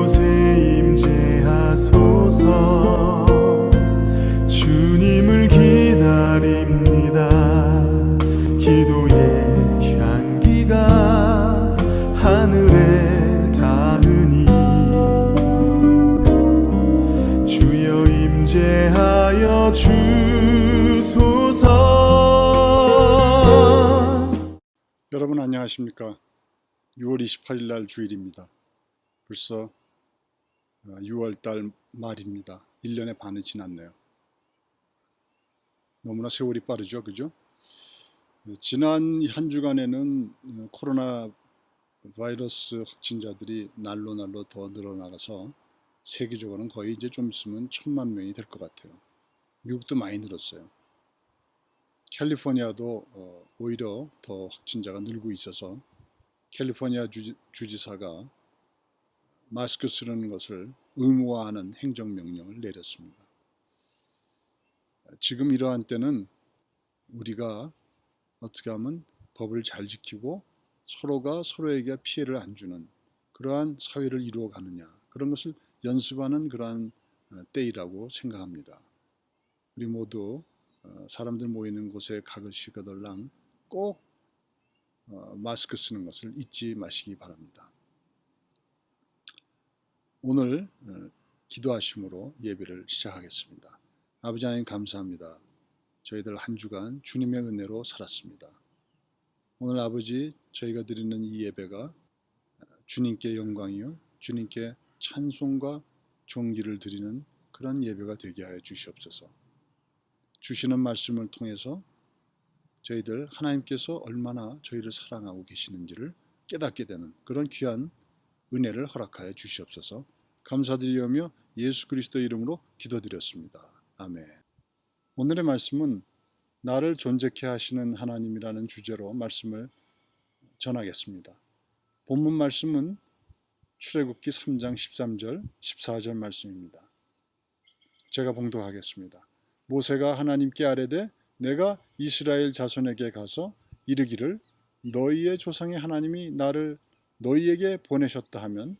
이곳에 임재하소서. 주님을 기다립니다. 기도의 향기가 하늘에 닿으니 주여 임재하여 주소서. 여러분 안녕하십니까? 6월 28일 날 주일입니다. 벌써 6월달 말입니다. 1년의 반이 지났네요. 너무나 세월이 빠르죠, 그죠? 지난 한 주간에는 코로나 바이러스 확진자들이 날로 더 늘어나가서 세계적으로는 거의 이제 좀 있으면 1000만 명이 될 것 같아요. 미국도 많이 늘었어요. 캘리포니아도 오히려 더 확진자가 늘고 있어서 캘리포니아 주지사가 마스크 쓰는 것을 의무화하는 행정명령을 내렸습니다. 지금 이러한 때는 우리가 어떻게 하면 법을 잘 지키고 서로가 서로에게 피해를 안 주는 그러한 사회를 이루어가느냐, 그런 것을 연습하는 그러한 때이라고 생각합니다. 우리 모두 사람들 모이는 곳에 가시거들랑 꼭 마스크 쓰는 것을 잊지 마시기 바랍니다. 오늘 기도하심으로 예배를 시작하겠습니다. 아버지 하나님 감사합니다. 저희들 한 주간 주님의 은혜로 살았습니다. 오늘 아버지 저희가 드리는 이 예배가 주님께 영광이요 주님께 찬송과 존귀를 드리는 그런 예배가 되게 하여 주시옵소서. 주시는 말씀을 통해서 저희들 하나님께서 얼마나 저희를 사랑하고 계시는지를 깨닫게 되는 그런 귀한 은혜를 허락하여 주시옵소서. 감사드리며 예수 그리스도 이름으로 기도드렸습니다. 아멘. 오늘의 말씀은 나를 존재케 하시는 하나님이라는 주제로 말씀을 전하겠습니다. 본문 말씀은 출애굽기 3장 13절 14절 말씀입니다. 제가 봉독하겠습니다. 모세가 하나님께 아뢰되 내가 이스라엘 자손에게 가서 이르기를 너희의 조상의 하나님이 나를 너희에게 보내셨다 하면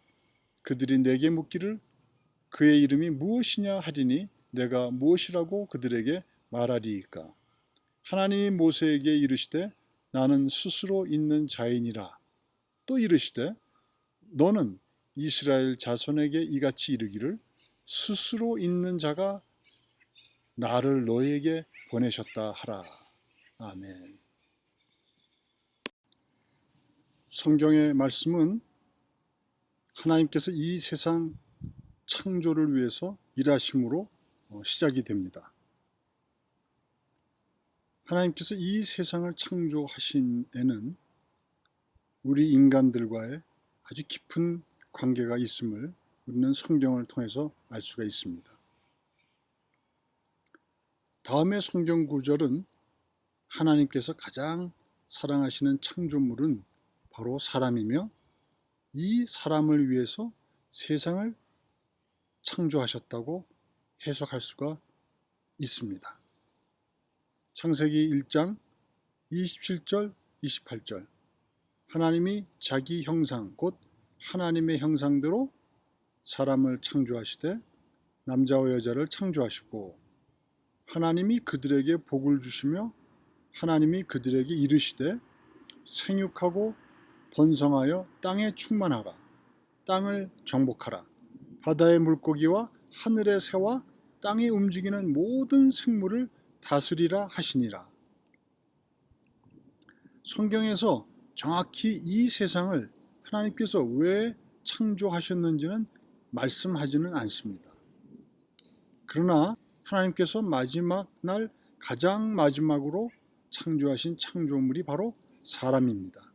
그들이 내게 묻기를 그의 이름이 무엇이냐 하리니 내가 무엇이라고 그들에게 말하리이까. 하나님이 모세에게 이르시되 나는 스스로 있는 자이니라. 또 이르시되 너는 이스라엘 자손에게 이같이 이르기를 스스로 있는 자가 나를 너희에게 보내셨다 하라. 아멘. 성경의 말씀은 하나님께서 이 세상 창조를 위해서 일하심으로 시작이 됩니다. 하나님께서 이 세상을 창조하신 에는 우리 인간들과의 아주 깊은 관계가 있음을 우리는 성경을 통해서 알 수가 있습니다. 다음의 성경 구절은 하나님께서 가장 사랑하시는 창조물은 바로 사람이며 이 사람을 위해서 세상을 창조하셨다고 해석할 수가 있습니다. 창세기 1장 27절 28절 하나님이 자기 형상 곧 하나님의 형상대로 사람을 창조하시되 남자와 여자를 창조하시고 하나님이 그들에게 복을 주시며 하나님이 그들에게 이르시되 생육하고 번성하여 땅에 충만하라. 땅을 정복하라. 바다의 물고기와 하늘의 새와 땅에 움직이는 모든 생물을 다스리라 하시니라. 성경에서 정확히 이 세상을 하나님께서 왜 창조하셨는지는 말씀하지는 않습니다. 그러나 하나님께서 마지막 날 가장 마지막으로 창조하신 창조물이 바로 사람입니다.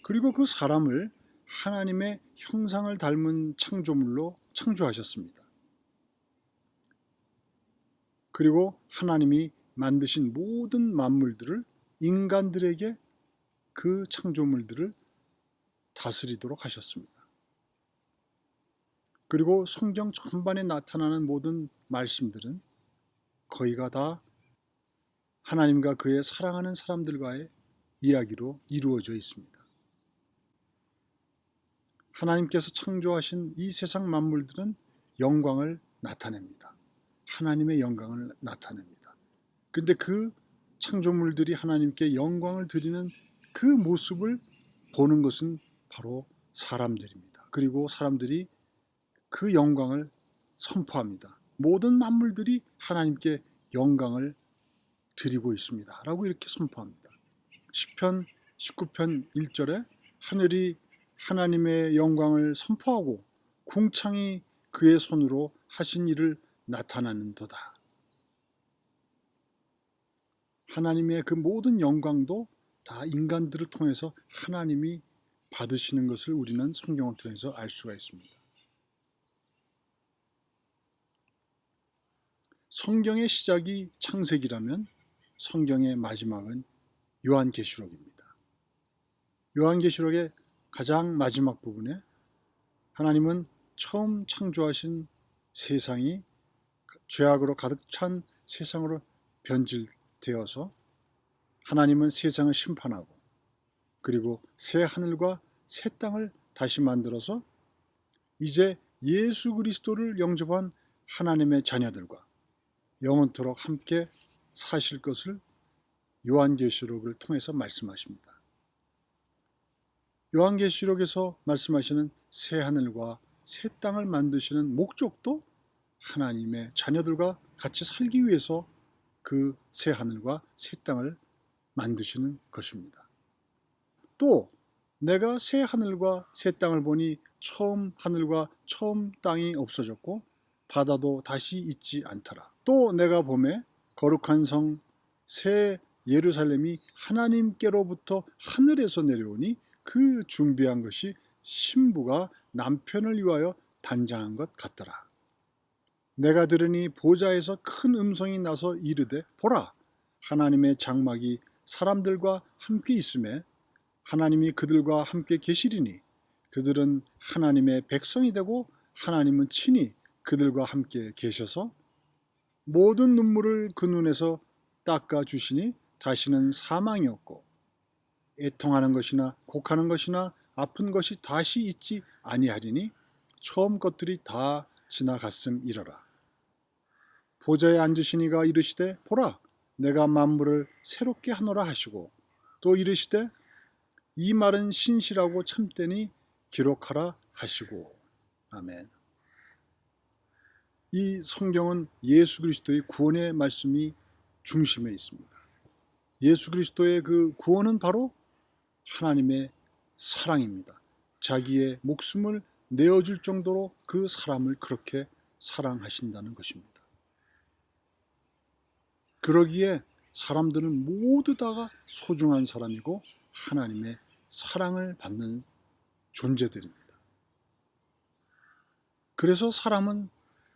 그리고 그 사람을 하나님의 형상을 닮은 창조물로 창조하셨습니다. 그리고 하나님이 만드신 모든 만물들을 인간들에게 그 창조물들을 다스리도록 하셨습니다. 그리고 성경 전반에 나타나는 모든 말씀들은 거의가 다 하나님과 그의 사랑하는 사람들과의 이야기로 이루어져 있습니다. 하나님께서 창조하신 이 세상 만물들은 영광을 나타냅니다. 하나님의 영광을 나타냅니다. 그런데 그 창조물들이 하나님께 영광을 드리는 그 모습을 보는 것은 바로 사람들입니다. 그리고 사람들이 그 영광을 선포합니다. 모든 만물들이 하나님께 영광을 드리고 있습니다. 라고 이렇게 선포합니다. 시편 19편 1절에 하늘이 하나님의 영광을 선포하고 궁창이 그의 손으로 하신 일을 나타나는도다. 하나님의 그 모든 영광도 다 인간들을 통해서 하나님이 받으시는 것을 우리는 성경을 통해서 알 수가 있습니다. 성경의 시작이 창세기라면 성경의 마지막은 요한계시록입니다. 요한계시록의 가장 마지막 부분에 하나님은 처음 창조하신 세상이 죄악으로 가득 찬 세상으로 변질되어서 하나님은 세상을 심판하고 그리고 새 하늘과 새 땅을 다시 만들어서 이제 예수 그리스도를 영접한 하나님의 자녀들과 영원토록 함께 사실 것을 요한계시록을 통해서 말씀하십니다. 요한계시록에서 말씀하시는 새 하늘과 새 땅을 만드시는 목적도 하나님의 자녀들과 같이 살기 위해서 그 새 하늘과 새 땅을 만드시는 것입니다. 또 내가 새 하늘과 새 땅을 보니 처음 하늘과 처음 땅이 없어졌고 바다도 다시 있지 않더라. 또 내가 보매 거룩한 성 새 예루살렘이 하나님께로부터 하늘에서 내려오니 그 준비한 것이 신부가 남편을 위하여 단장한 것 같더라. 내가 들으니 보좌에서 큰 음성이 나서 이르되 보라 하나님의 장막이 사람들과 함께 있음에 하나님이 그들과 함께 계시리니 그들은 하나님의 백성이 되고 하나님은 친히 그들과 함께 계셔서 모든 눈물을 그 눈에서 닦아 주시니 다시는 사망이 없고 애통하는 것이나 곡하는 것이나 아픈 것이 다시 있지 아니하리니 처음 것들이 다 지나갔음이러라. 보좌에 앉으신 이가 이르시되 보라 내가 만물을 새롭게 하노라 하시고 또 이르시되 이 말은 신실하고 참되니 기록하라 하시고. 아멘. 이 성경은 예수 그리스도의 구원의 말씀이 중심에 있습니다. 예수 그리스도의 그 구원은 바로 하나님의 사랑입니다. 자기의 목숨을 내어줄 정도로 그 사람을 그렇게 사랑하신다는 것입니다. 그러기에 사람들은 모두 다가 소중한 사람이고 하나님의 사랑을 받는 존재들입니다. 그래서 사람은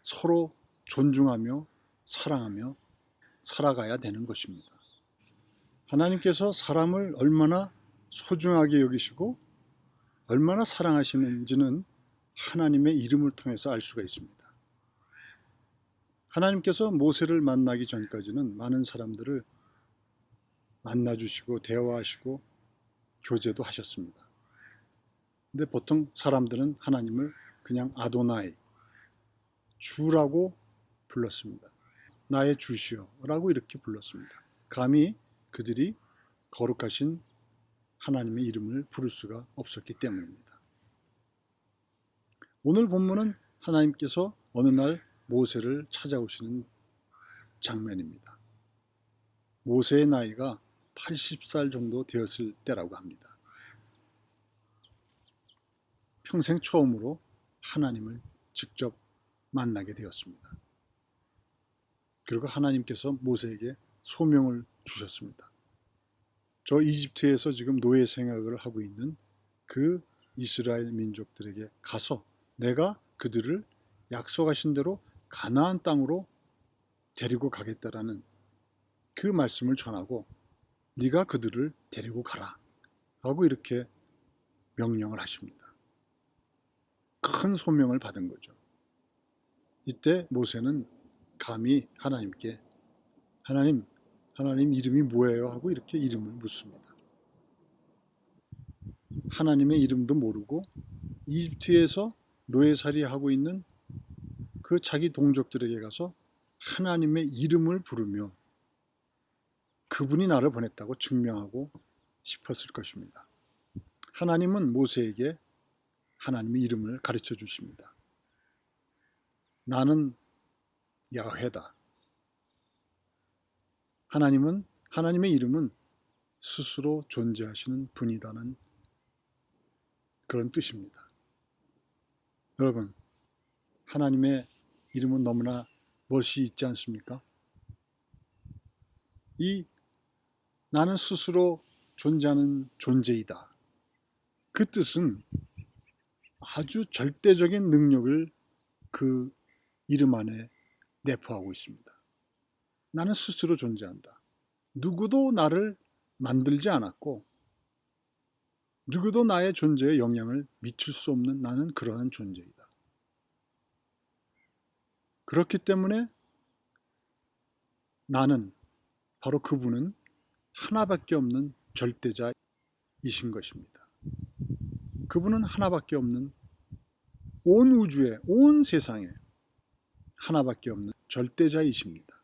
서로 존중하며 사랑하며 살아가야 되는 것입니다. 하나님께서 사람을 얼마나 소중하게 여기시고 얼마나 사랑하시는지는 하나님의 이름을 통해서 알 수가 있습니다. 하나님께서 모세를 만나기 전까지는 많은 사람들을 만나주시고 대화하시고 교제도 하셨습니다. 근데 보통 사람들은 하나님을 그냥 아도나이, 주라고 불렀습니다. 나의 주시오 라고 이렇게 불렀습니다. 감히 그들이 거룩하신 하나님의 이름을 부를 수가 없었기 때문입니다. 오늘 본문은 하나님께서 어느 날 모세를 찾아오시는 장면입니다. 모세의 나이가 80살 정도 되었을 때라고 합니다. 평생 처음으로 하나님을 직접 만나게 되었습니다. 그리고 하나님께서 모세에게 소명을 주셨습니다. 저 이집트에서 지금 노예 생활을 하고 있는 그 이스라엘 민족들에게 가서 내가 그들을 약속하신 대로 가나안 땅으로 데리고 가겠다라는 그 말씀을 전하고 네가 그들을 데리고 가라 라고 이렇게 명령을 하십니다. 큰 소명을 받은 거죠. 이때 모세는 감히 하나님께 하나님 이름이 뭐예요? 하고 이렇게 이름을 묻습니다. 하나님의 이름도 모르고 이집트에서 노예살이하고 있는 그 자기 동족들에게 가서 하나님의 이름을 부르며 그분이 나를 보냈다고 증명하고 싶었을 것입니다. 하나님은 모세에게 하나님의 이름을 가르쳐 주십니다. 나는 야훼다. 하나님의 이름은 스스로 존재하시는 분이다는 그런 뜻입니다. 여러분, 하나님의 이름은 너무나 멋이 있지 않습니까? 이 나는 스스로 존재하는 존재이다. 그 뜻은 아주 절대적인 능력을 그 이름 안에 내포하고 있습니다. 나는 스스로 존재한다. 누구도 나를 만들지 않았고 누구도 나의 존재에 영향을 미칠 수 없는 나는 그러한 존재이다. 그렇기 때문에 나는 바로 그분은 하나밖에 없는 절대자이신 것입니다. 그분은 하나밖에 없는 온 우주에 온 세상에 하나밖에 없는 절대자이십니다.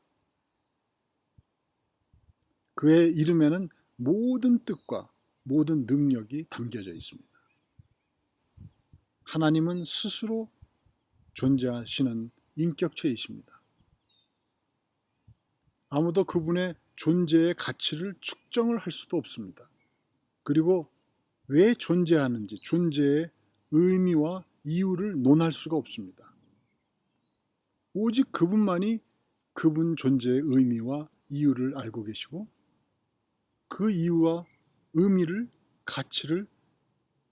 그의 이름에는 모든 뜻과 모든 능력이 담겨져 있습니다. 하나님은 스스로 존재하시는 인격체이십니다. 아무도 그분의 존재의 가치를 측정을 할 수도 없습니다. 그리고 왜 존재하는지, 존재의 의미와 이유를 논할 수가 없습니다. 오직 그분만이 그분 존재의 의미와 이유를 알고 계시고 그 이유와 의미를, 가치를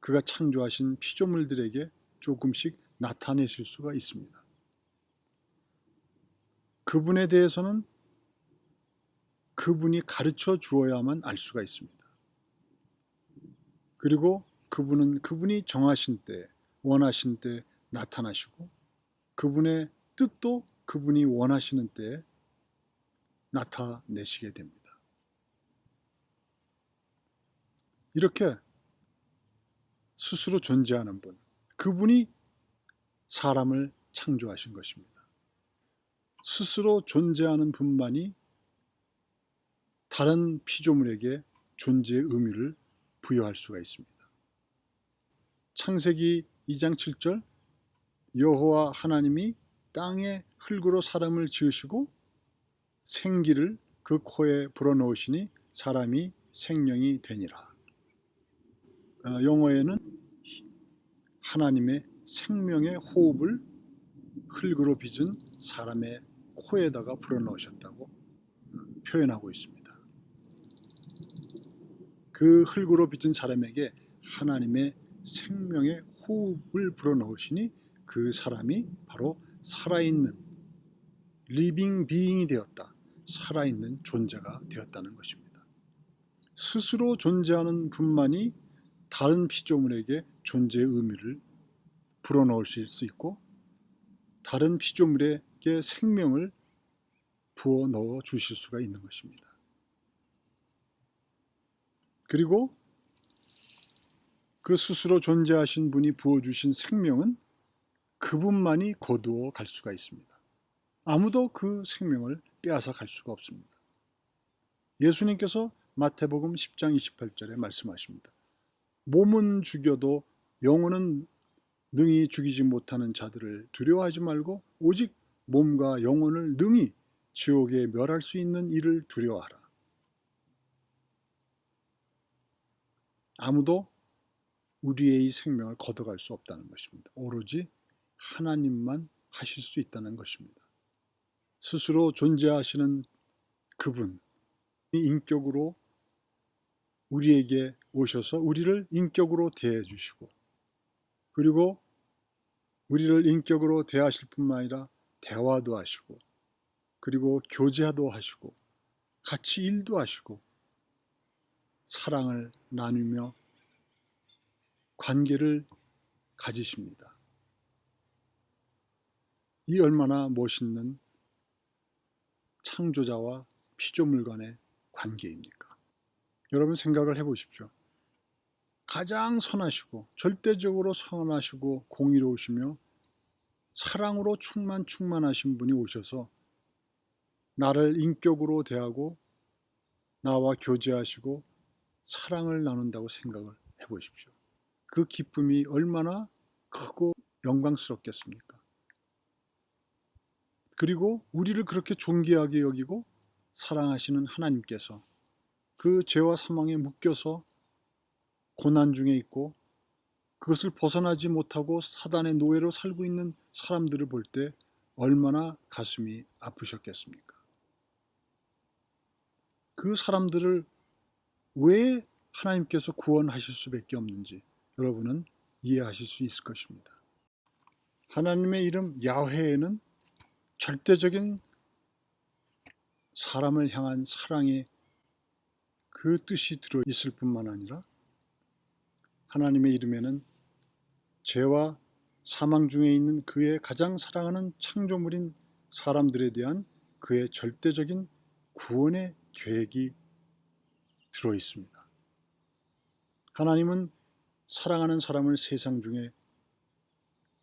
그가 창조하신 피조물들에게 조금씩 나타내실 수가 있습니다. 그분에 대해서는 그분이 가르쳐 주어야만 알 수가 있습니다. 그리고 그분이 정하신 때, 원하신 때 나타나시고 그분의 뜻도 그분이 원하시는 때에 나타내시게 됩니다. 이렇게 스스로 존재하는 분, 그분이 사람을 창조하신 것입니다. 스스로 존재하는 분만이 다른 피조물에게 존재의 의미를 부여할 수가 있습니다. 창세기 2장 7절 여호와 하나님이 땅에 흙으로 사람을 지으시고 생기를 그 코에 불어넣으시니 사람이 생명이 되니라. 영어에는 하나님의 생명의 호흡을 흙으로 빚은 사람의 코에다가 불어넣으셨다고 표현하고 있습니다. 그 흙으로 빚은 사람에게 하나님의 생명의 호흡을 불어넣으시니 그 사람이 바로 살아있는 리빙 비잉이 되었다. 살아있는 존재가 되었다는 것입니다. 스스로 존재하는 분만이 다른 피조물에게 존재의 의미를 불어넣으실 수 있고 다른 피조물에게 생명을 부어 넣어 주실 수가 있는 것입니다. 그리고 그 스스로 존재하신 분이 부어주신 생명은 그분만이 거두어 갈 수가 있습니다. 아무도 그 생명을 빼앗아 갈 수가 없습니다. 예수님께서 마태복음 10장 28절에 말씀하십니다. 몸은 죽여도 영혼은 능히 죽이지 못하는 자들을 두려워하지 말고 오직 몸과 영혼을 능히 지옥에 멸할 수 있는 이를 두려워하라. 아무도 우리의 이 생명을 걷어갈 수 없다는 것입니다. 오로지 하나님만 하실 수 있다는 것입니다. 스스로 존재하시는 그분이 인격으로 우리에게 오셔서 우리를 인격으로 대해 주시고 그리고 우리를 인격으로 대하실 뿐만 아니라 대화도 하시고 그리고 교제도 하시고 같이 일도 하시고 사랑을 나누며 관계를 가지십니다. 이 얼마나 멋있는 창조자와 피조물 간의 관계입니까? 여러분 생각을 해보십시오. 가장 선하시고 절대적으로 선하시고 공의로우시며 사랑으로 충만하신 분이 오셔서 나를 인격으로 대하고 나와 교제하시고 사랑을 나눈다고 생각을 해보십시오. 그 기쁨이 얼마나 크고 영광스럽겠습니까? 그리고 우리를 그렇게 존귀하게 여기고 사랑하시는 하나님께서 그 죄와 사망에 묶여서 고난 중에 있고 그것을 벗어나지 못하고 사단의 노예로 살고 있는 사람들을 볼 때 얼마나 가슴이 아프셨겠습니까? 그 사람들을 왜 하나님께서 구원하실 수밖에 없는지 여러분은 이해하실 수 있을 것입니다. 하나님의 이름 야훼에는 절대적인 사람을 향한 사랑의 그 뜻이 들어있을 뿐만 아니라 하나님의 이름에는 죄와 사망 중에 있는 그의 가장 사랑하는 창조물인 사람들에 대한 그의 절대적인 구원의 계획이 들어있습니다. 하나님은 사랑하는 사람을 세상 중에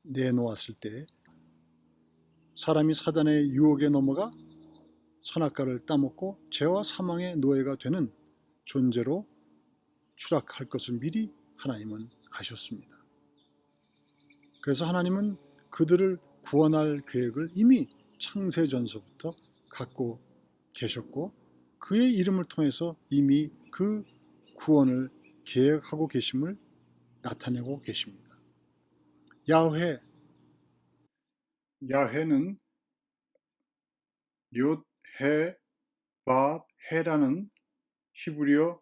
내놓았을 때 사람이 사단의 유혹에 넘어가 선악과를 따먹고 죄와 사망의 노예가 되는 존재로 추락할 것을 미리 하나님은 아셨습니다. 그래서 하나님은 그들을 구원할 계획을 이미 창세전서부터 갖고 계셨고 그의 이름을 통해서 이미 그 구원을 계획하고 계심을 나타내고 계십니다. 야훼는 욤, 해, 밥, 해라는 히브리어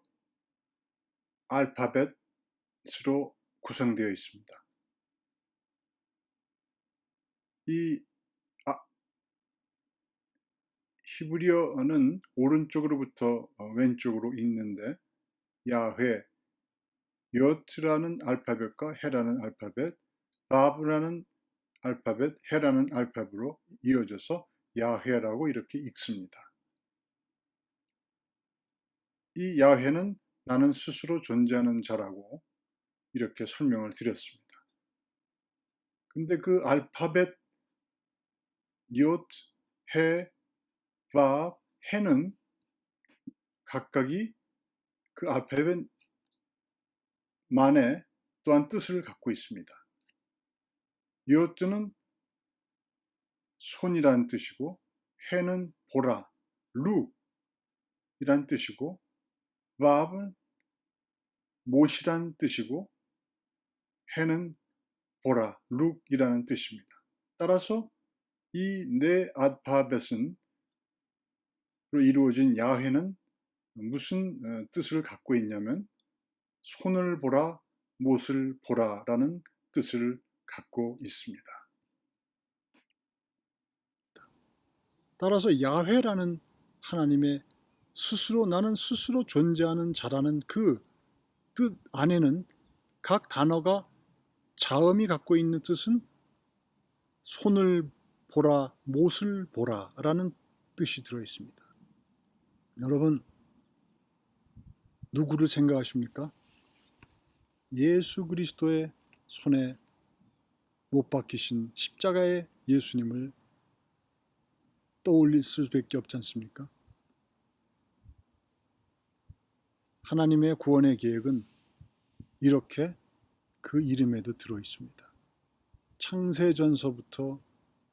알파벳으로 구성되어 있습니다. 이 히브리어는 오른쪽으로부터 왼쪽으로 읽는데 야훼, 욤라는 알파벳과 해라는 알파벳, 밥이라는 알파벳, 해라는 알파벳으로 이어져서 야훼라고 이렇게 읽습니다. 이 야훼는 나는 스스로 존재하는 자라고 이렇게 설명을 드렸습니다. 근데 그 알파벳 욤, 해, 밥, 해는 각각이 그 알파벳만의 또한 뜻을 갖고 있습니다. 욤은 손이란 뜻이고 해는 보라, 룩이란 뜻이고 밥은 못이란 뜻이고 해는 보라, 룩이라는 뜻입니다. 따라서 이 네 알파벳으로 이루어진 야훼는 무슨 뜻을 갖고 있냐면 손을 보라, 못을 보라라는 뜻을 갖고 있습니다. 따라서 야훼라는 하나님의 나는 스스로 존재하는 자라는 그 뜻 안에는 각 단어가 자음이 갖고 있는 뜻은 손을 보라, 못을 보라라는 뜻이 들어 있습니다. 여러분, 누구를 생각하십니까? 예수 그리스도의 손에 못 박히신 십자가의 예수님을 떠올릴 수밖에 없지 않습니까? 하나님의 구원의 계획은 이렇게 그 이름에도 들어 있습니다. 창세전서부터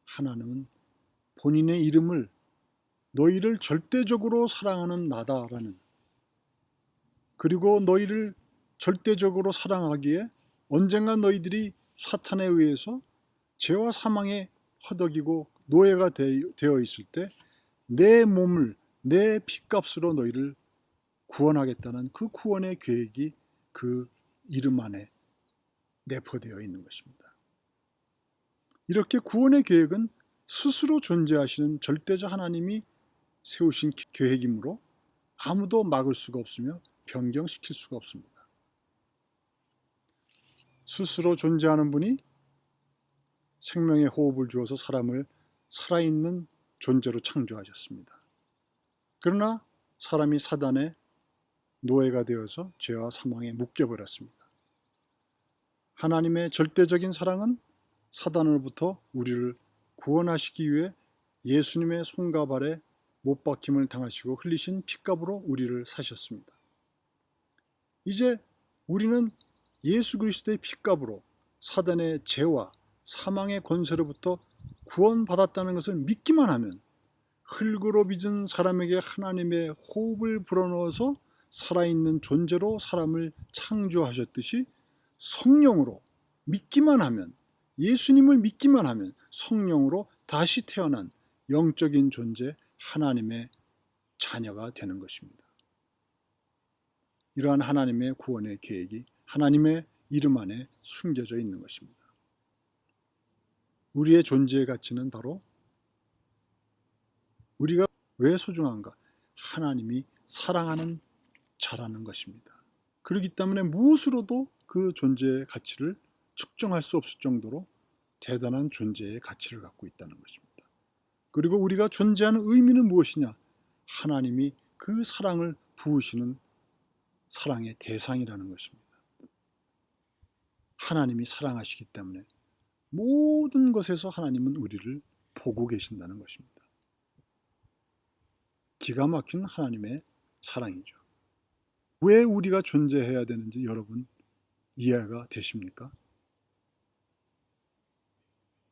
하나님은 본인의 이름을 너희를 절대적으로 사랑하는 나다라는, 그리고 너희를 절대적으로 사랑하기에 언젠가 너희들이 사탄에 의해서 죄와 사망에 허덕이고 노예가 되어 있을 때 내 몸을 내 피값으로 너희를 구원하겠다는 그 구원의 계획이 그 이름 안에 내포되어 있는 것입니다. 이렇게 구원의 계획은 스스로 존재하시는 절대적 하나님이 세우신 계획이므로 아무도 막을 수가 없으며 변경시킬 수가 없습니다. 스스로 존재하는 분이 생명의 호흡을 주어서 사람을 살아있는 존재로 창조하셨습니다. 그러나 사람이 사단의 노예가 되어서 죄와 사망에 묶여버렸습니다. 하나님의 절대적인 사랑은 사단으로부터 우리를 구원하시기 위해 예수님의 손과 발에 못 박힘을 당하시고 흘리신 피값으로 우리를 사셨습니다. 이제 우리는 예수 그리스도의 피값으로 사단의 죄와 사망의 권세로부터 구원받았다는 것을 믿기만 하면 흙으로 빚은 사람에게 하나님의 호흡을 불어넣어서 살아있는 존재로 사람을 창조하셨듯이 성령으로 믿기만 하면, 예수님을 믿기만 하면 성령으로 다시 태어난 영적인 존재 하나님의 자녀가 되는 것입니다. 이러한 하나님의 구원의 계획이 하나님의 이름 안에 숨겨져 있는 것입니다. 우리의 존재의 가치는 바로 우리가 왜 소중한가? 하나님이 사랑하는 자라는 것입니다. 그렇기 때문에 무엇으로도 그 존재의 가치를 측정할 수 없을 정도로 대단한 존재의 가치를 갖고 있다는 것입니다. 그리고 우리가 존재하는 의미는 무엇이냐? 하나님이 그 사랑을 부으시는 사랑의 대상이라는 것입니다. 하나님이 사랑하시기 때문에 모든 것에서 하나님은 우리를 보고 계신다는 것입니다. 기가 막힌 하나님의 사랑이죠. 왜 우리가 존재해야 되는지 여러분 이해가 되십니까?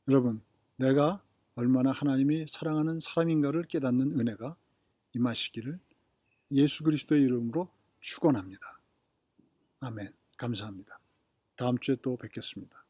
여러분, 내가 얼마나 하나님이 사랑하는 사람인가를 깨닫는 은혜가 임하시기를 예수 그리스도의 이름으로 축원합니다. 아멘. 감사합니다. 다음 주에 또 뵙겠습니다.